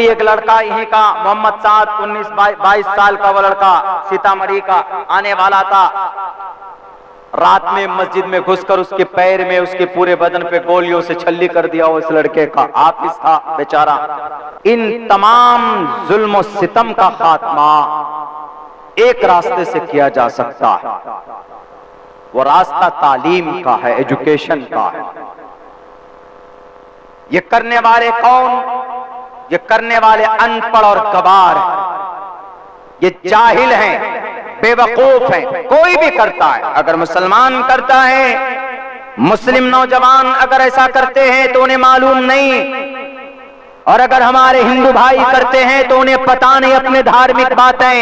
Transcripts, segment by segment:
एक लड़का यहीं का मोहम्मद साद 19-22 साल का वो लड़का सीतामढ़ी का आने वाला था। रात में मस्जिद में घुसकर उसके पैर में उसके पूरे बदन पे गोलियों से छल्ली कर दिया उस लड़के का। हाफिज था बेचारा। इन तमाम जुल्म सितम का खात्मा एक रास्ते से किया जा सकता है, वो रास्ता तालीम का है, एजुकेशन का है। ये करने वाले कौन? ये करने वाले अनपढ़ और गवार हैं, ये जाहिल हैं, बेवकूफ हैं। कोई भी करता है, अगर मुसलमान करता है, मुस्लिम नौजवान अगर ऐसा करते हैं तो उन्हें मालूम नहीं, और अगर हमारे हिंदू भाई करते हैं तो उन्हें पता नहीं अपने धार्मिक बातें।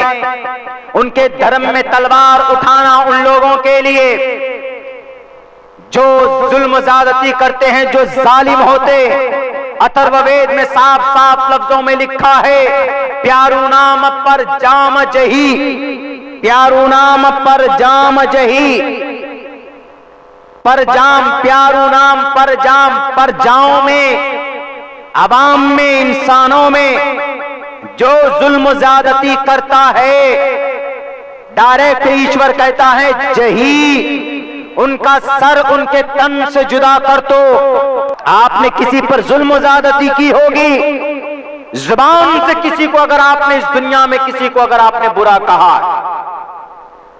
उनके धर्म में तलवार उठाना उन लोगों के लिए जो जुल्म ज़्यादती करते हैं, जो जालिम होते। अथर्ववेद में साफ साफ लफ्जों में लिखा है, प्यारू नाम पर जाम जही, प्यारू नाम पर जाम जही, पर जाम प्यारू नाम पर जाम, पर जाओ में, अवाम में, इंसानों में जो जुल्म ज्यादती करता है, डायरेक्ट ईश्वर कहता है जही, उनका सर उनके तन से जुदा कर दो। आपने किसी पर जुल्म ज्यादती की होगी, जुबान से किसी को अगर आपने इस दुनिया में किसी को अगर आपने बुरा कहा,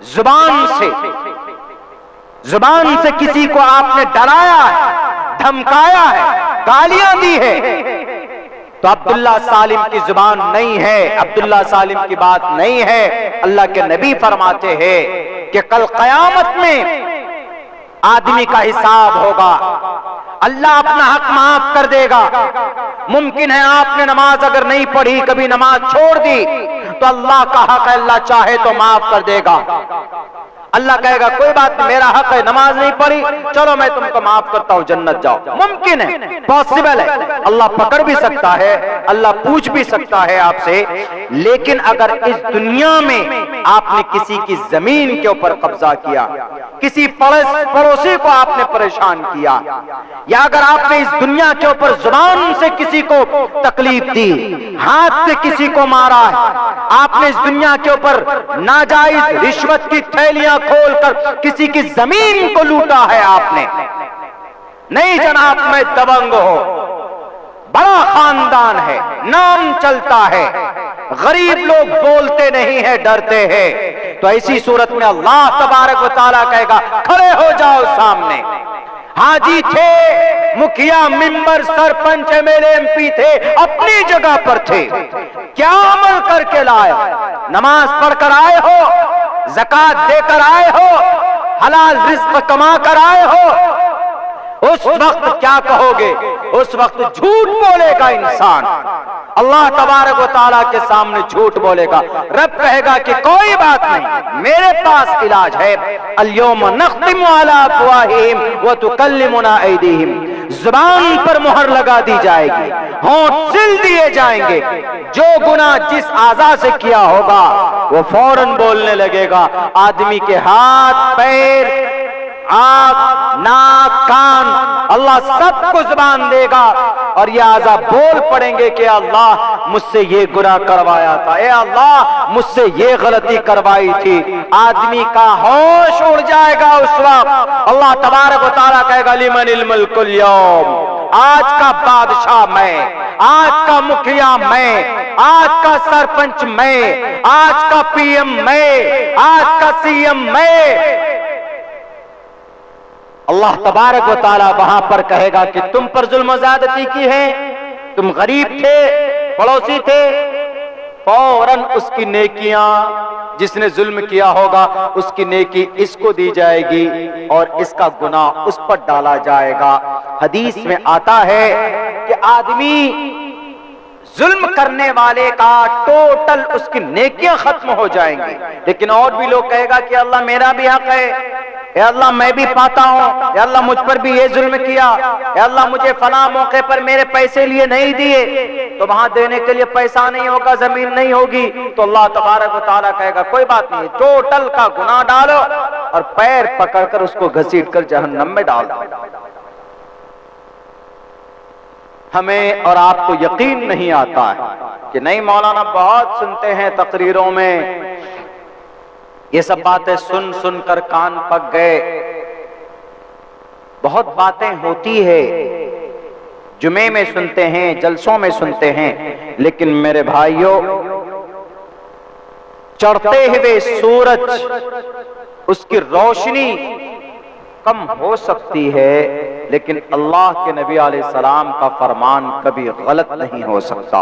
जुबान से किसी को आपने डराया है, धमकाया है, गालियां दी है, तो अब्दुल्ला सालिम की जुबान नहीं है, अब्दुल्ला सालिम की बात नहीं है। अल्लाह के नबी फरमाते हैं कि कल कयामत में आदमी का हिसाब होगा, अल्लाह अपना हक माफ कर देगा। मुमकिन है आपने नमाज अगर नहीं पढ़ी, कभी नमाज छोड़ दी, तो अल्लाह का हक है, अल्लाह चाहे तो माफ कर देगा। अल्लाह कहेगा कोई बात नहीं, मेरा हक है, नमाज नहीं पढ़ी, चलो मैं तुमको माफ करता हूं, जन्नत जाओ। मुमकिन है, पॉसिबल है, अल्लाह पकड़ भी सकता है, अल्लाह पूछ भी सकता है आपसे। लेकिन अगर इस दुनिया में आपने किसी की जमीन के ऊपर कब्जा किया, किसी पड़ोसी को आपने परेशान किया, या अगर आपने इस दुनिया के ऊपर जुबान से किसी को तकलीफ दी, हाथ से किसी को मारा है, आपने इस दुनिया के ऊपर नाजायज रिश्वत की थैलियां खोलकर किसी की जमीन को लूटा है आपने, नहीं जनाब मैं दबंग हो, बड़ा खानदान है, नाम चलता है, गरीब लोग बोलते नहीं है, डरते हैं, तो ऐसी सूरत में अल्लाह तबारक व तआला कहेगा खड़े हो जाओ सामने। हाजी थे, मुखिया, मिंबर, सरपंच, एमएलए, एमपी थे, अपनी जगह पर थे, क्या अमल करके लाए? नमाज पढ़कर आए हो, ज़कात देकर आए हो, हलाल रिज़्क़ कमा कर आए हो, उस वक्त क्या कहोगे? उस वक्त झूठ बोलेगा इंसान, अल्लाह तबारक व तआला के सामने झूठ बोलेगा। रब कहेगा कि कोई बात नहीं, मेरे पास इलाज है। अल-यौम नख्तिमु अला अफ़वाहिहिम व तुकल्लिमुना ऐदीहिम, जुबान पर मुहर लगा दी जाएगी, होंठ सिल दिए जाएंगे। जो गुनाह जिस आज़ा से किया होगा वो फौरन बोलने लगेगा। आदमी के हाथ, पैर, आंख, नाक, कान, अल्लाह सबको जुबान देगा और ये आज़ा बोल पड़ेंगे कि अल्लाह मुझसे ये गुनाह करवाया था, ए अल्लाह मुझसे ये गलती करवाई थी। आदमी का होश उड़ जाएगा उस वक्त। अल्लाह तबारक व तआला कहेगा लिमनिल मुल्कुल यौम, आज का बादशाह मैं, आज का मुखिया मैं, आज का सरपंच मैं, आज का पीएम मैं, आज का सीएम मैं। अल्लाह तबारक व तआला वहां पर कहेगा कि तुम पर जुल्म ज़्यादती की है, तुम गरीब थे, पड़ोसी थे, फौरन उसकी नेकियां, जिसने जुल्म किया होगा उसकी नेकी इसको दी जाएगी और इसका गुनाह उस पर डाला जाएगा। हदीस में आता है कि आदमी जुल्म करने वाले का टोटल उसकी नेकियां खत्म हो जाएंगी, लेकिन और भी लोग कहेगा कि अल्लाह मेरा भी हक है, या अल्लाह मैं भी पाता हूँ, या अल्लाह मुझ पर भी ये जुल्म किया, या अल्लाह मुझे फला मौके पर मेरे पैसे लिए नहीं दिए, तो वहां देने के लिए पैसा नहीं होगा, जमीन नहीं होगी, तो अल्लाह तबारक व तआला कहेगा कोई बात नहीं, टोटल का गुनाह डालो और पैर पकड़कर उसको घसीट कर जहन्नम में डाल दो। हमें और आपको यकीन नहीं आता है कि नहीं मौलाना बहुत सुनते हैं तकरीरों में, ये सब बातें सुन सुन कर कान पक गए। बहुत बातें होती है, जुमे में सुनते हैं, जलसों में सुनते हैं, लेकिन मेरे भाइयों चढ़ते हुए सूरज उसकी रोशनी कम हो सकती है, लेकिन अल्लाह के नबी अलैहिस्सलाम का फरमान कभी गलत नहीं हो सकता।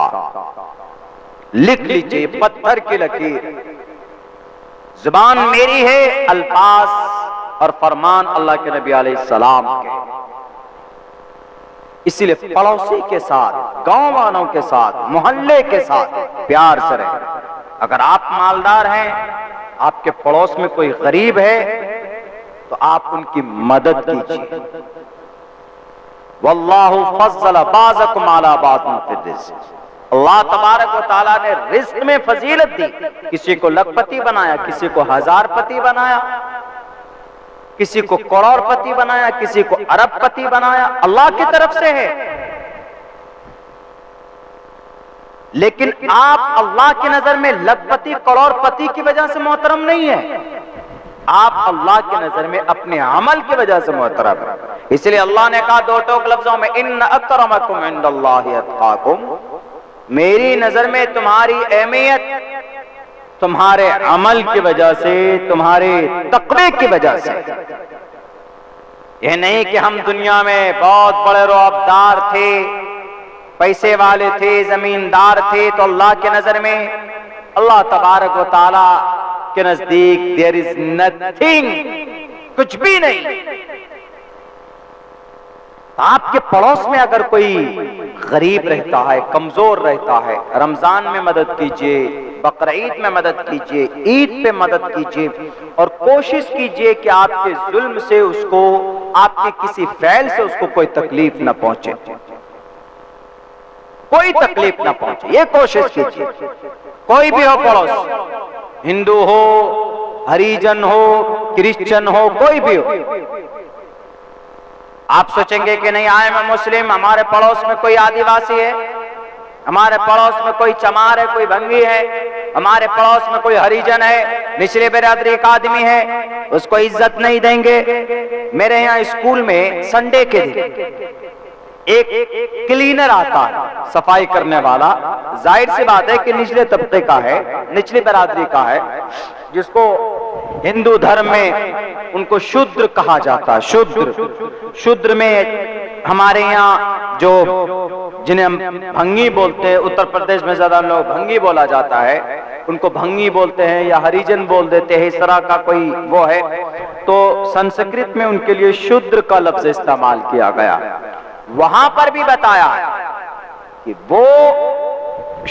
लिख लीजिए, पत्थर की लकीर, जुबान मेरी है, अल्फाज और फरमान अल्लाह के नबी अलैहिस्सलाम के। इसीलिए पड़ोसी के साथ, गांव वालों के साथ, मोहल्ले के साथ प्यार से रहे। अगर आप मालदार हैं, आपके पड़ोस में कोई गरीब है, तो आप उनकी मदद कीजिए। वल्लाहु फज़्ज़ल बाज़कुम अला बाज़िन फ़िर रिज़्क़। अल्लाह तबारक व तआला ने रिज़्क़ में फजीलत दी। किसी को लखपति बनाया, किसी को हजारपति बनाया, किसी को करोड़पति बनाया, किसी को अरबपति बनाया, अल्लाह की तरफ से है। लेकिन आप अल्लाह की नजर में लखपति करोड़पति की वजह से मोहतरम नहीं है, आप अल्लाह की नजर में अपने अमल की वजह से मोहतरम है। इसलिए अल्लाह ने कहा दो टोक लफ्जों में, इन्न अक्रमकुम इंदल्लाहि अत्काकुम, मेरी नजर में तुम्हारी अहमियत तुम्हारे अमल की वजह से, तुम्हारे तक़वे की वजह से। यह नहीं कि हम दुनिया में बहुत बड़े रौबदार थे, पैसे वाले थे, जमींदार थे, तो अल्लाह के नजर में, अल्लाह तबारक व तआला के नजदीक देयर इज नथिंग, कुछ भी नहीं। आपके पड़ोस में अगर कोई गरीब रहता है, कमजोर रहता है, रमजान में मदद कीजिए, बकरीद में मदद कीजिए, ईद पे मदद कीजिए, और कोशिश कीजिए कि आपके जुल्म से उसको, आपके किसी फैल से उसको कोई तकलीफ न पहुंचे, कोई तकलीफ ना पहुंचे, ये कोशिश कीजिए। कोई भी हो पड़ोस, हिंदू हो, हरिजन हो, क्रिश्चियन हो, कोई भी हो। आप सोचेंगे कि नहीं आए मैं मुस्लिम, हमारे पड़ोस में कोई आदिवासी है, हमारे पड़ोस में कोई चमार है, कोई भंगी है, हमारे पड़ोस में कोई हरिजन है, निचले बिरादरी का आदमी है, उसको इज्जत नहीं देंगे। मेरे यहाँ स्कूल में संडे के दिन एक क्लीनर आता है, सफाई करने वाला, जाहिर सी बात है कि निचले तबके का है, निचली बिरादरी का है, जिसको हिंदू धर्म में उनको शूद्र कहा जाता है। शूद्र में हमारे यहाँ जो जिन्हें हम भंगी बोलते हैं, उत्तर प्रदेश में ज्यादा लोग भंगी बोला जाता है, उनको भंगी बोलते हैं या हरिजन बोल देते हैं, इस तरह का कोई वो है। तो संस्कृत में उनके लिए शूद्र का लफ्ज इस्तेमाल किया गया। वहां पर भी बताया कि वो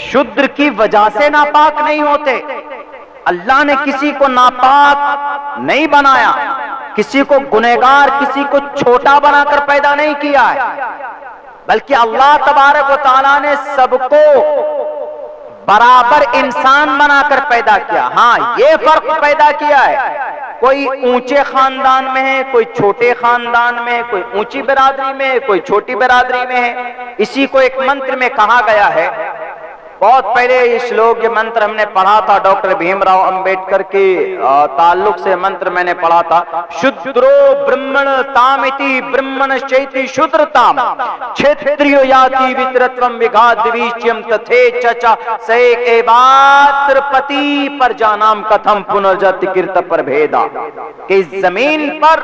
शूद्र की वजह से नापाक नहीं होते। अल्लाह ने किसी को नापाक नहीं बनाया, किसी को गुनहगार, किसी को छोटा बनाकर पैदा नहीं किया है, बल्कि अल्लाह तबारक व तआला ने सबको बराबर इंसान बनाकर पैदा किया। हाँ, ये फर्क पैदा किया है, कोई ऊंचे खानदान में है, कोई छोटे खानदान में, कोई ऊंची बिरादरी में है, कोई छोटी बिरादरी में है। इसी को एक मंत्र में कहा गया है, बहुत पहले ये श्लोक, ये मंत्र हमने पढ़ा था, डॉक्टर भीमराव अंबेडकर के ताल्लुक से मंत्र मैंने पढ़ा था। शूद्रो ब्रह्मण तामिति ब्रह्मण चैति शूद्रताम क्षेत्रियो याति वितरत्वम विघाद्विच्यम तथे चचा से एवात्र पति पर जानाम कथम पुनर्जति कीर्त पर भेदा। कि इस जमीन पर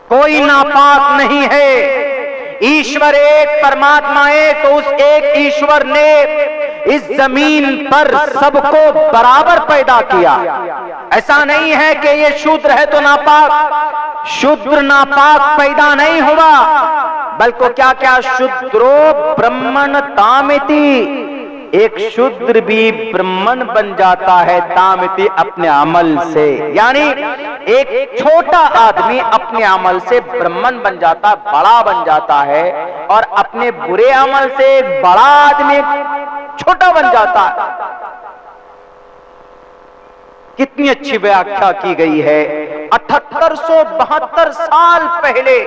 कोई नापाक नहीं है, ईश्वर एक, परमात्मा एक, तो उस एक ईश्वर ने इस जमीन पर सबको बराबर पैदा किया। ऐसा नहीं है कि ये शूद्र है तो नापाक, शूद्र नापाक पैदा नहीं हुआ, बल्कि क्या क्या शूद्रो ब्रह्मण तामिति, एक शूद्र भी ब्राह्मण बन जाता है तामिति अपने अमल से। यानी एक छोटा आदमी अपने अमल से ब्राह्मण बन जाता, बड़ा बन जाता है, और अपने बुरे अमल से एक बड़ा आदमी छोटा बन जाता है। कितनी अच्छी व्याख्या की गई है। 7872 साल पहले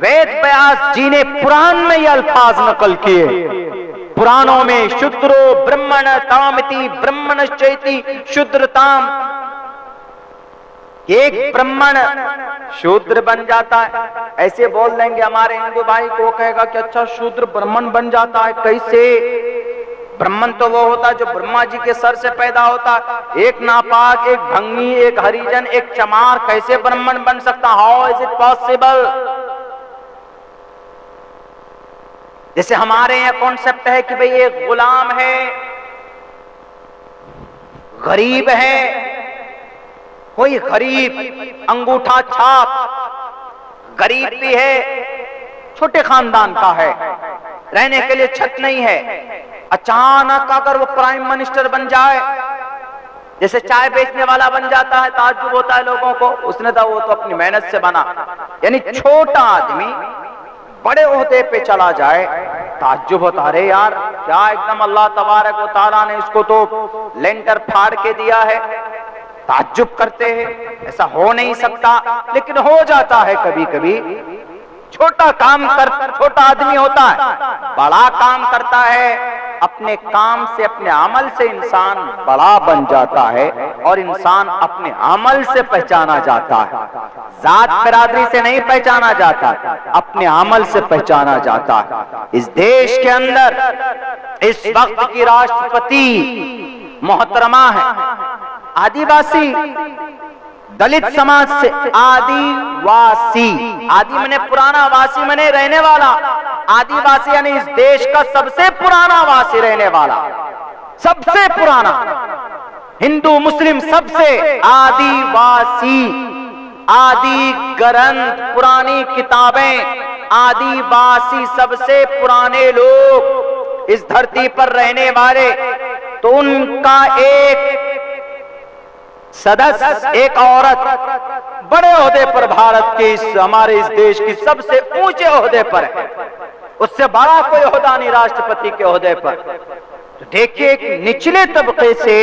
वेद व्यास जी ने पुराण में ये अल्फाज नकल किए। पुराणों में शूद्रो ब्रह्मण तामिति ब्रह्मणश्चैति शूद्रताम, एक ब्राह्मण शूद्र बन जाता है। ऐसे बोल देंगे हमारे हिंदू भाई को, कहेगा कि अच्छा शूद्र ब्राह्मण बन जाता है, कैसे? ब्राह्मण तो वो होता है जो ब्रह्मा जी के सर से पैदा होता है। एक नापाक, एक भंगी, एक हरिजन, एक चमार कैसे ब्राह्मण बन सकता? How is it possible? जैसे हमारे यहाँ कॉन्सेप्ट है कि भाई एक गुलाम है, गरीब है, कोई गरीब अंगूठा छाप गरीब भी है, छोटे खानदान का है, रहने के लिए छत नहीं है। अचानक अगर वो प्राइम मिनिस्टर बन जाए, जैसे चाय बेचने वाला बन जाता है, ताज्जुब होता है लोगों को, उसने तो वो तो अपनी मेहनत से बना। यानी छोटा आदमी बड़े ओहदे पे चला जाए, ताज्जुब होता, अरे यार क्या एकदम अल्लाह तबारक व तआला ने इसको तो लेंटर फाड़ के दिया है। ताज्जुब करते हैं, ऐसा हो नहीं सकता, लेकिन हो जाता है कभी कभी। छोटा आदमी होता है, बड़ा काम करता है, अपने काम से, अपने अमल से इंसान बड़ा बन जाता है, और इंसान अपने अमल से पहचाना जाता है। जात बिरादरी से नहीं पहचाना जाता, अपने अमल से पहचाना जाता है। इस देश के अंदर इस वक्त की राष्ट्रपति मोहतरमा है आदिवासी, दलित समाज से आदिवासी, आदि मने पुराना, वासी मने रहने वाला। आदिवासी यानी इस देश का सबसे पुराना वासी रहने वाला, सबसे पुराना, हिंदू मुस्लिम सबसे आदिवासी। आदि ग्रंथ, पुरानी किताबें, आदिवासी सबसे पुराने लोग इस धरती पर रहने वाले। तो उनका एक सदस्य, एक औरत बड़े ओहदे पर, भारत के हमारे इस देश की सबसे ऊंचे ओहदे पर है, उससे बड़ा कोई ओहदा नहीं राष्ट्रपति के ओहदे पर। तो देखिए एक निचले तबके से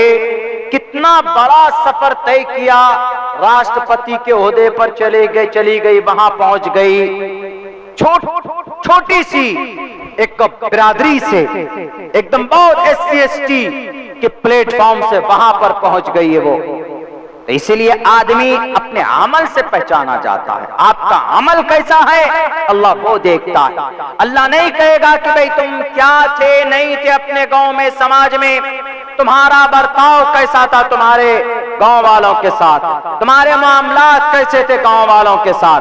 कितना बड़ा सफर तय किया, राष्ट्रपति के ओहदे पर चली गई, वहां पहुंच गई। छोटी सी एक बिरादरी से एकदम बहुत SC/ST के प्लेटफॉर्म से वहां पर पहुंच गई है वो। तो इसीलिए आदमी अपने अमल से पहचाना जाता है। आपका अमल कैसा है, अल्लाह वो देखता है। अल्लाह नहीं कहेगा कि भाई तुम क्या थे, नहीं थे अपने गांव में, समाज में, तुम्हारा बर्ताव कैसा था तुम्हारे गांव वालों के साथ, तुम्हारे मामलात कैसे थे गांव वालों के साथ।